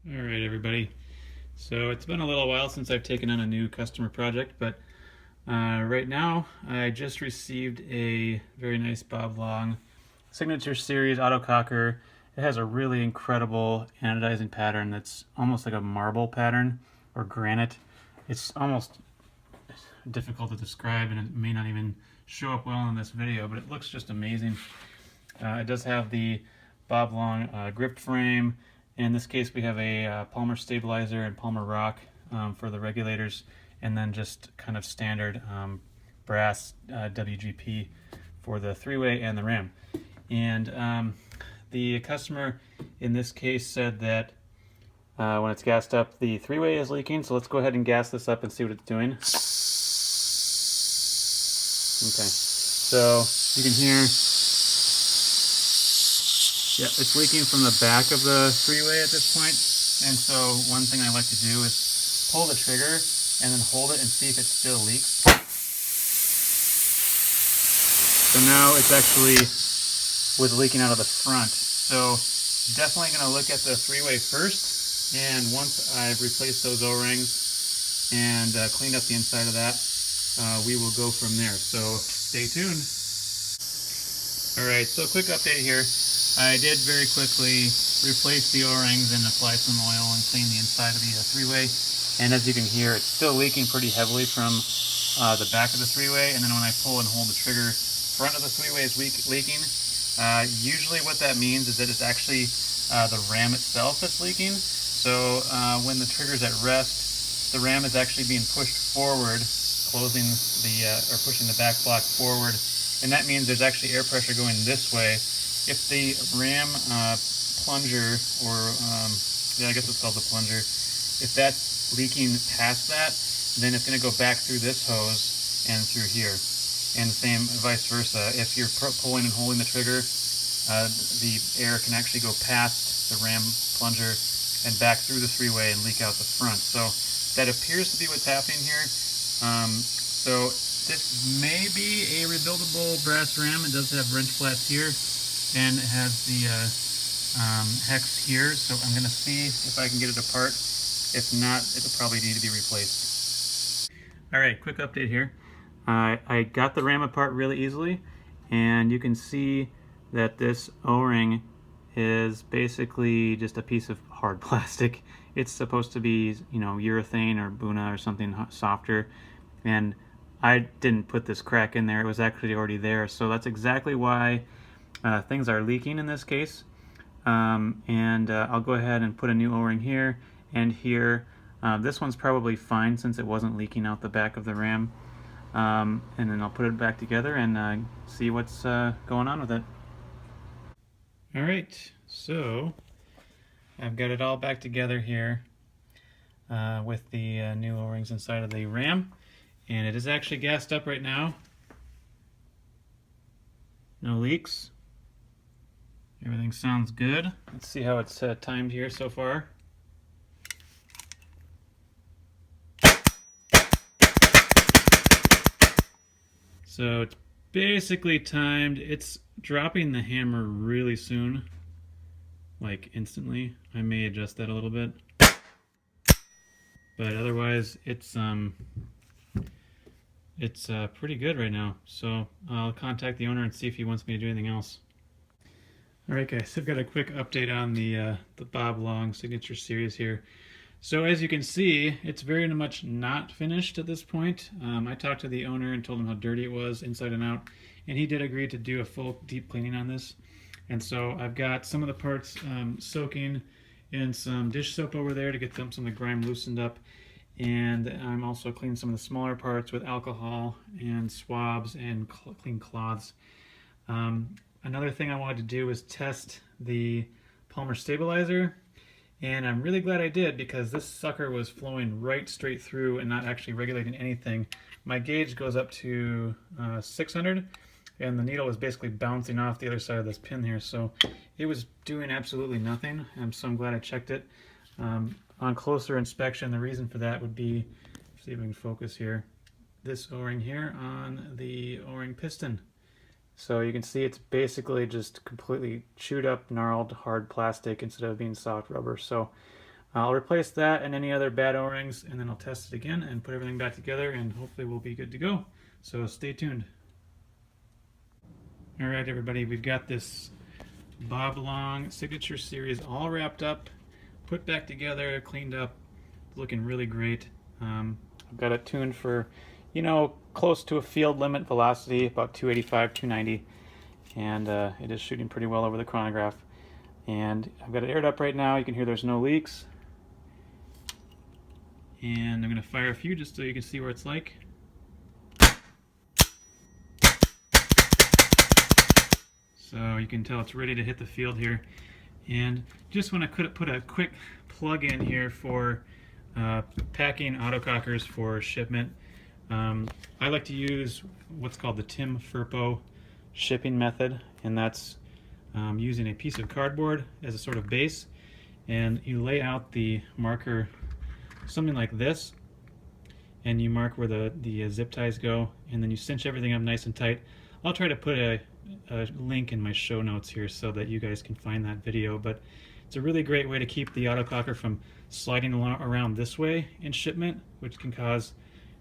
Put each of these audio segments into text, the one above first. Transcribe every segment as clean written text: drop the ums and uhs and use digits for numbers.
All right, everybody. So it's been a little while since I've taken on a new customer project, but right now I just received a very nice Bob Long Signature Series Autococker. It has a really incredible anodizing pattern that's almost like a marble pattern or granite. It's almost difficult to describe, and it may not even show up well in this video, but it looks just amazing. It does have the Bob Long grip frame. In this case, we have a Palmer stabilizer and Palmer rock for the regulators, and then just kind of standard brass WGP for the three-way and the ram. And the customer in this case said that when it's gassed up, the three-way is leaking. So let's go ahead and gas this up and see what it's doing. Okay, so you can hear, yeah, it's leaking from the back of the three-way at this point. And so one thing I like to do is pull the trigger and then hold it and see if it still leaks. So now it's actually was leaking out of the front. So definitely going to look at the three-way first, and once I've replaced those O-rings and cleaned up the inside of that, we will go from there. So stay tuned. Alright, so a quick update here. I did very quickly replace the O-rings and apply some oil and clean the inside of the three-way. And as you can hear, it's still leaking pretty heavily from the back of the three-way. And then when I pull and hold the trigger, front of the three-way is leaking. Usually what that means is that it's actually the ram itself that's leaking. So when the trigger's at rest, the ram is actually being pushed forward, closing the or pushing the back block forward, and that means there's actually air pressure going this way. If the ram plunger, or yeah, I guess it's called the plunger, if that's leaking past that, then it's going to go back through this hose and through here, and the same vice versa. If you're pulling and holding the trigger, the air can actually go past the ram plunger and back through the three-way and leak out the front. So that appears to be what's happening here. So this may be a rebuildable brass ram. It does have wrench flats here, and it has the hex here. So I'm going to see if I can get it apart. If not, it'll probably need to be replaced. All right, quick update here. I got the ram apart really easily, and you can see that this O-ring is basically just a piece of hard plastic. It's supposed to be, you know, urethane or Buna or something softer, and I didn't put this crack in there. It was actually already there, so that's exactly why things are leaking in this case. I'll go ahead and put a new O-ring here and here. This one's probably fine since it wasn't leaking out the back of the ram. And then I'll put it back together and see what's going on with it. Alright, so I've got it all back together here with the new O-rings inside of the ram, and it is actually gassed up right now. No leaks. Everything sounds good. Let's see how it's timed here so far. So it's basically timed. It's dropping the hammer really soon, like instantly. I may adjust that a little bit, but otherwise it's pretty good right now. So I'll contact the owner and see if he wants me to do anything else. All right, guys, I've got a quick update on the Bob Long Signature Series here. So as you can see, it's very much not finished at this point. I talked to the owner and told him how dirty it was inside and out, and he did agree to do a full deep cleaning on this. And so I've got some of the parts soaking in some dish soap over there to get some of the grime loosened up. And I'm also cleaning some of the smaller parts with alcohol and swabs and clean cloths. Another thing I wanted to do was test the Palmer stabilizer. And I'm really glad I did, because this sucker was flowing right straight through and not actually regulating anything. My gauge goes up to 600, and the needle was basically bouncing off the other side of this pin here. So it was doing absolutely nothing. So I'm glad I checked it. On closer inspection, the reason for that would be, see if we can focus here, this O-ring here on the O-ring piston. So you can see it's basically just completely chewed up, gnarled, hard plastic instead of being soft rubber. So I'll replace that and any other bad O-rings, and then I'll test it again and put everything back together, and hopefully we'll be good to go. So stay tuned. All right, everybody, we've got this Bob Long Signature Series all wrapped up, put back together, cleaned up, looking really great. I've got it tuned for, you know, close to a field limit velocity, about 285, 290, and it is shooting pretty well over the chronograph. And I've got it aired up right now. You can hear there's no leaks. And I'm going to fire a few just so you can see what it's like. So you can tell it's ready to hit the field here. And just want to put a quick plug in here for packing autocockers for shipment. I like to use what's called the Tim Furpo shipping method, and that's using a piece of cardboard as a sort of base, and you lay out the marker something like this, and you mark where the zip ties go, and then you cinch everything up nice and tight. I'll try to put a link in my show notes here so that you guys can find that video, but it's a really great way to keep the autococker from sliding around this way in shipment, which can cause,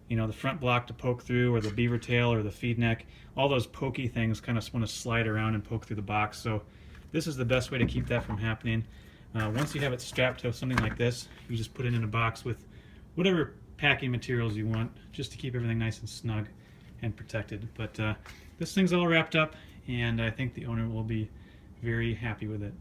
you know, the front block to poke through, or the beaver tail, or the feed neck. All those pokey things kind of want to slide around and poke through the box, so this is the best way to keep that from happening. Once you have it strapped to something like this, you just put it in a box with whatever packing materials you want, just to keep everything nice and snug and protected. But this thing's all wrapped up, and I think the owner will be very happy with it.